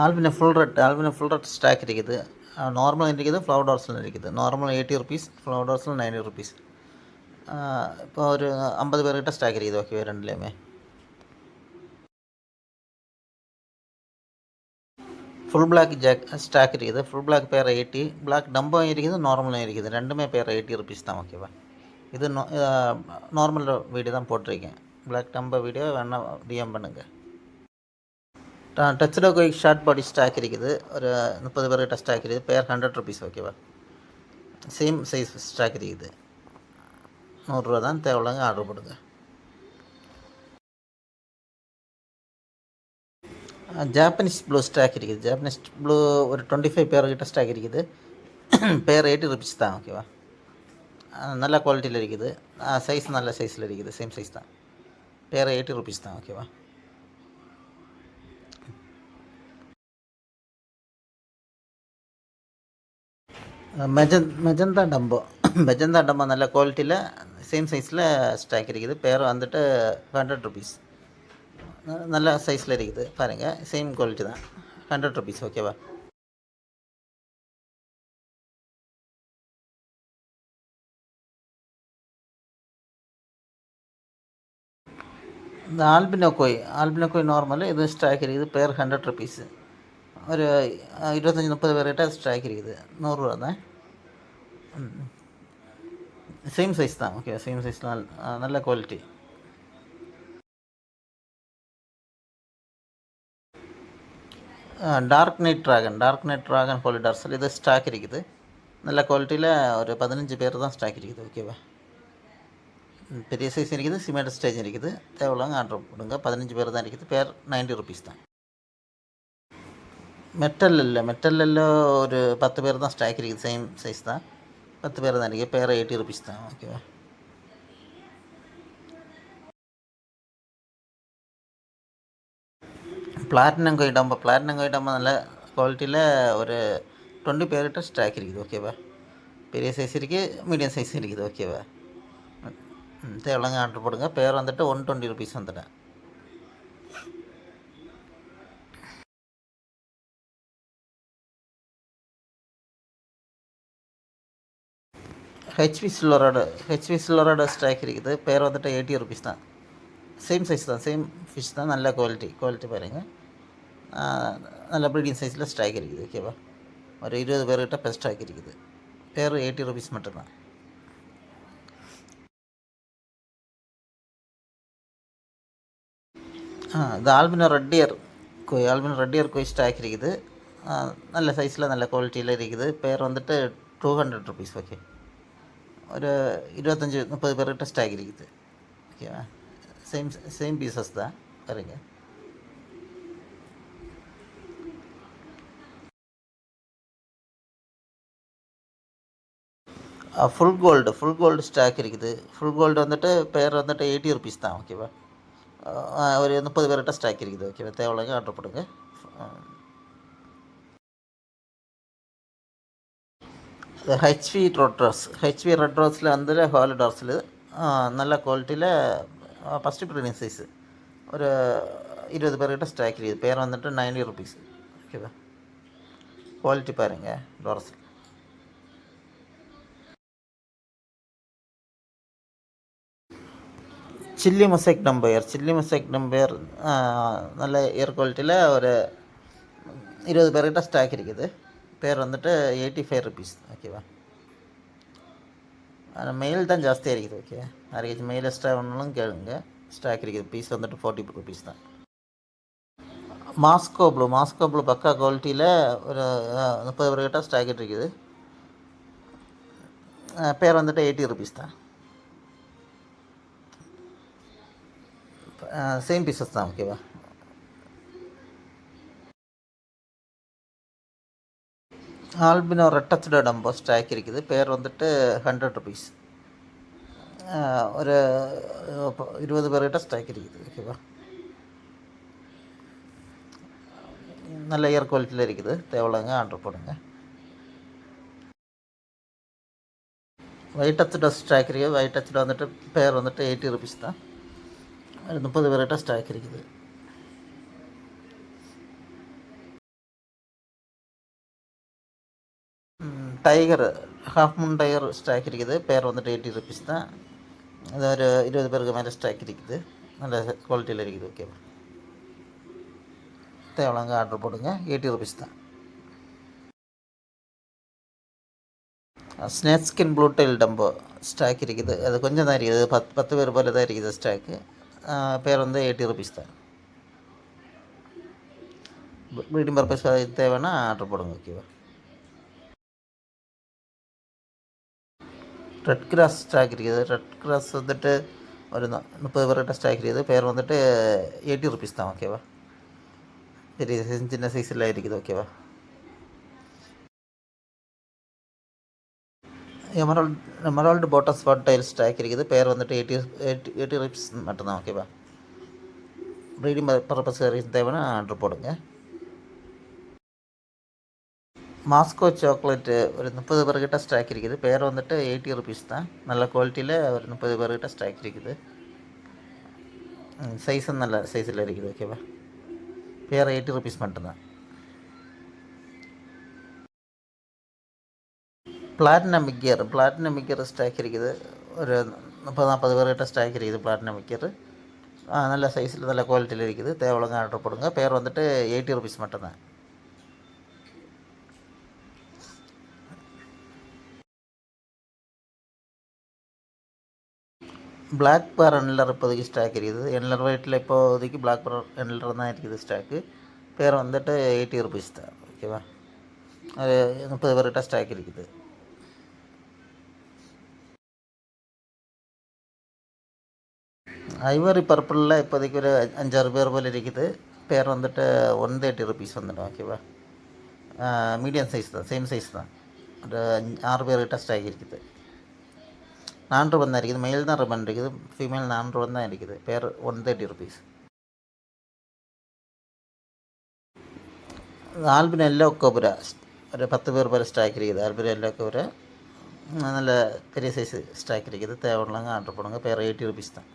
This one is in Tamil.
ஆல்பினோ ஃபுல் ரெட் ஸ்டாக் இருக்குது. நார்மல் இருக்குது, ஃப்ளவர் டார்ஸில் இருக்குது. நார்மல் 80 ருபீஸ், ஃப்ளவர் டார்ஸில் 90 ருபீஸ். இப்போ ஒரு 50 பேர்கிட்ட ஸ்டாக் இருக்குது. ஓகே, ரெண்டுலேயுமே ஃபுல் பிளாக் ஸ்டாக் இருக்குது. ஃபுல் பிளாக் பேர் 80, பிளாக் டம்பும் இருக்குது, நார்மலும் இருக்குது. ரெண்டுமே பேர் 80 ருபீஸ் தான். ஓகேவா, இது நார்மல் வீடியோ தான் போட்டிருக்கேன். பிளாக் டம்ப வீடியோ வேணால் டிஎம் பண்ணுங்கள். டச்சடோ கோயிக் ஷார்ட் பாடி ஸ்டாக் இருக்குது. ஒரு 30 பேர்கிட்ட ஸ்டாக் இருக்குது. பேர் 100 ருபீஸ். ஓகேவா, சேம் சைஸ் ஸ்டாக் இருக்குது. 100 ரூபா தான். தேவையில்லைங்க, ஆர்டர் போடுங்க. ஜாப்பனீஸ் ப்ளூ ஸ்டாக் இருக்குது. ஜாப்பனீஸ் ப்ளூ ஒரு 25 பேர்கிட்ட ஸ்டாக் இருக்குது. பேர் 80 ருபீஸ் தான். ஓகேவா, நல்ல குவாலிட்டியில் இருக்குது. சைஸ் நல்ல சைஸில் இருக்குது. சேம் சைஸ் தான். பேர் 80 ருபீஸ் தான். ஓகேவா, மெஜந்தா டம்போ நல்ல குவாலிட்டியில் சேம் சைஸில் ஸ்டாக் இருக்குது. பேர் வந்துட்டு 100 ருபீஸ். நல்ல சைஸில் இருக்குது. பாருங்கள், சேம் குவாலிட்டி தான். 100 ருபீஸ். ஓகேவா, இந்த ஆல்பினோ கோய் நார்மல் இது ஸ்டாக் இருக்குது. பேர் 100 ருபீஸு. ஒரு 25-30 பேர்கிட்ட ஸ்டாக் இருக்குது. 100 ரூபா தான். சேம் சைஸ் தான். ஓகே, சேம் சைஸ் நல்ல குவாலிட்டி. டார்க் நைட் ட்ராகன் பாலிடார்ஸில் இது ஸ்டாக் இருக்குது. நல்ல குவாலிட்டியில் ஒரு 15 பேர் தான் ஸ்டாக் இருக்குது. ஓகேவா, பெரிய சைஸ் இருக்குது, சிமெண்ட் ஸ்டேஜ் இருக்குது. தேவையில்லாங்க ஆர்டர் போடுங்க. 15 பேர் தான் இருக்குது. பேர் 90 ருபீஸ் தான். மெட்டலில் ஒரு 10 பேர் தான் ஸ்டாக் இருக்குது. சேம் சைஸ் தான். 10 பேர் தான் இருக்குது. பேர் 80 ருபீஸ் தான். ஓகேவா, பிளாட்டினம் கோயிடம்பா நல்ல குவாலிட்டியில் ஒரு 20 பேர்கிட்ட ஸ்டாக் இருக்குது. ஓகேவா, பெரிய சைஸ் இருக்குது, மீடியம் சைஸ் இருக்குது. ஓகேவா, தேவையில்லாங்க ஆர்டர் போடுங்க. பேர் வந்துட்டு 120 ருபீஸ் வந்துட்டேன். ஹெச்பி சில்வரோட ஸ்டாக் இருக்குது. பேர் வந்துட்டு 80 ருபீஸ் தான். சேம் சைஸ் தான். சேம் ஃபிஷ் தான். நல்ல குவாலிட்டி பாருங்கள். நல்ல ப்ரீடிங் சைஸில் ஸ்டாக் இருக்குது. ஓகேவா, ஒரு 20 பேர்கிட்ட பெஸ்ட் ஸ்டாக் இருக்குது. பேர் 80 ருபீஸ் மட்டும்தான். இது ஆல்பினோ ரெட் இயர் கோய் ஸ்டாக் இருக்குது. நல்ல சைஸில் நல்ல குவாலிட்டியில் இருக்குது. பேர் வந்துட்டு 200 ருபீஸ். ஓகே, ஒரு 25-30 பேர்கிட்ட ஸ்டாக் இருக்குது. ஓகேவா, சேம் பீசஸ் தான். பாருங்க, ஃபுல் கோல்டு ஸ்டாக் இருக்குது. ஃபுல் கோல்டு வந்துட்டு பேர் வந்துட்டு 80 ருபீஸ் தான். ஓகேவா, ஒரு 30 பேர்கிட்ட ஸ்டாக் இருக்குது. ஓகேவா, தேவையில்லைங்க ஆர்டர் போடுங்க. ஹெச்வி ரெட் ரோஸில் வந்துட்டு ஹாலிடார்ஸில் நல்ல குவாலிட்டியில் ஃபஸ்ட்டு ப்ரீமியம் சைஸு ஒரு 20 பேர்கிட்ட ஸ்டாக் இருக்குது. பேர் வந்துட்டு 90 ருபீஸ். ஓகேவா, குவாலிட்டி பாருங்கள். டார்ஸில் சில்லி மொசைக் நம்பர் நல்ல ஏர் குவாலிட்டியில் ஒரு 20 பேர்கிட்ட ஸ்டாக் இருக்குது. பேர் வந்துட்டு 85 ருபீஸ். ஓகேவா, ஆனால் மெயில் தான் ஜாஸ்தியாக இருக்குது. ஓகே, யாருக்காச்சும் மெயில் எக்ஸ்ட்ரா வேணாலும் கேளுங்க. ஸ்டாக் இருக்குது. பீஸ் வந்துட்டு 40 ருபீஸ் தான். மாஸ்கோ ப்ளூ பக்கா குவாலிட்டியில் ஒரு 30 பேர்கிட்ட ஸ்டாக் இருக்குது. பேர் வந்துட்டு 80 ருபீஸ் தான். சேம் பீசஸ் தான். ஓகேவா, ஆல்பினோ ரெட்டச்சோட டம்போ ஸ்டாக் இருக்குது. பேர் வந்துட்டு 100 ருபீஸ். ஒரு 20 பேர்கிட்ட ஸ்டாக் இருக்குது. ஓகேவா, நல்ல ஏர் குவாலிட்டியில் இருக்குது. தேவையில்லைங்க ஆர்டர் போடுங்க. ஒயிட் டச்சோட ஸ்டாக் இருக்குது. ஒயிட் டச்சோட வந்துட்டு பேர் வந்துட்டு 80 ருபீஸ் தான். 30 பேர்கிட்ட ஸ்டாக் இருக்குது. Tiger half moon tiger stock இருக்குது. பேர் வந்துட்டு 80 ருபீஸ் தான். அது ஒரு 20 பேருக்கு மேலே ஸ்டாக் இருக்குது. நல்ல குவாலிட்டியில் இருக்குது. ஓகேவா, தேவைங்க ஆர்டர் போடுங்க. 80 ருபீஸ் தான். Snake skin blue tail dumbo stock இருக்குது. அது கொஞ்சம் தான் இருக்குது. 10 பேர் போல தான் இருக்குது ஸ்டாக்கு. பேர் வந்து 80 ருபீஸ் தான். ப்ரீடிங் பர்பஸ் தேவைன்னா ஆர்டர் போடுங்க. ஓகேவா, ரெட் கிராஸ் ஸ்டாக் இருக்குது. ரெட் கிராஸ் வந்துட்டு ஒரு 30 பேர்கிட்ட ஸ்டாக் இருக்குது. பேர் வந்துட்டு 80 ருபீஸ் தான். ஓகேவா, பெரிய சைஸ் சின்ன சைஸில் இருக்குது. ஓகேவா, emerald bottom spot tail stock இருக்குது. பேர் வந்துட்டு 80 ருபீஸ் மட்டும்தான். ஓகேவா, ப்ரீடிங் பர்பஸ் தேவைன்னா ஆர்டர் போடுங்க. மாஸ்கோ சாக்லேட்டு ஒரு 30 பேர்கிட்ட ஸ்டாக் இருக்குது. பேர் வந்துட்டு 80 ருபீஸ் தான். நல்ல குவாலிட்டியில் ஒரு 30 பேர்கிட்ட ஸ்டாக் இருக்குது. சைஸும் நல்ல சைஸில் இருக்குது. ஓகேவா, பேர் 80 ருபீஸ் மட்டும்தான். பிளாட்டினம் மிக்கர் ஸ்டாக் இருக்குது. ஒரு 30-40 பேர்கிட்ட ஸ்டாக் இருக்குது. பிளாட்டினம் மிக்கர் நல்ல சைஸில் நல்ல குவாலிட்டியில் இருக்குது. தேவைங்க ஆர்டர் போடுங்க. பேர் வந்துட்டு 80 ருபீஸ் மட்டும்தான். பிளாக் பார் என்லர் இப்போதைக்கு ஸ்டாக் இருக்குது. என்லர் வெயிட்டில் இப்போதைக்கு பிளாக் பார் என்லர் தான் இருக்குது ஸ்டாக்கு. பேர் வந்துட்டு 80 ருபீஸ் தான். ஓகேவா, அது 30 பேர்கிட்ட ஸ்டாக் இருக்குது. ஐவரி பர்பிளில் இப்போதைக்கு ஒரு 5-6 பேர் போல் இருக்குது. பேர் வந்துட்டு 130 ருபீஸ் வந்துடும். ஓகேவா, மீடியம் சைஸ் தான், சேம் சைஸ் தான். ஒரு 6 பேர்கிட்ட ஸ்டாக் இருக்குது. 4 ரூபா தான் இருக்குது. மெயில் தான் ரிபன் இருக்குது. ஃபீமேல் 4 ரூபா தான் இருக்குது. பேர் 130 ருபீஸ். ஆல்பின் எல்லோ கோபுரா ஒரு 10 பேர் போல் ஸ்டாக் இருக்குது. ஆல்பின் எல்லோ கோபுரா நல்ல பெரிய சைஸு ஸ்டாக் இருக்குது. தேவையில்லாங்க ஆர்டர் பண்ணுங்கள். பேர் 80 ருபீஸ் தான்.